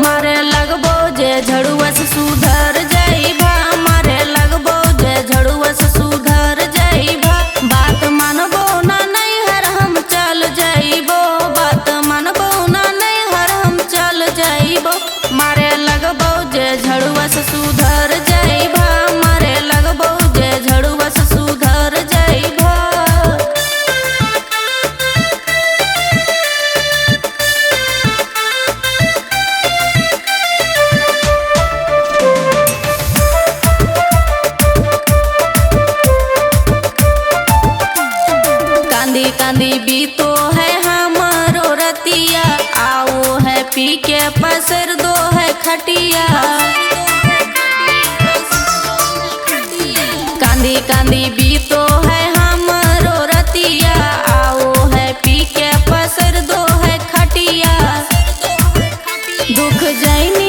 मारे लगबो जे झड़ुआ से सुधर जाइबा, मारे लगबो जे झड़ुआ से सुधर जाइबा। बात मानबो ना नहीं हर हम चल जाइबो, बात मानबो ना नहीं हर हम चल जाइबो। मारे लगबो जे झड़ुआ से सुधर जाइबा, मारे लगबो जे झड़ुआ से सुधर जाइबा। कांदी कांदी बीतो है हमारो रतिया, आओ है पी के पसर दो है खटिया। कांदी कांदी बीतो है हमारो रतिया, आओ है पी के पसर दो है खटिया। दुख जैनी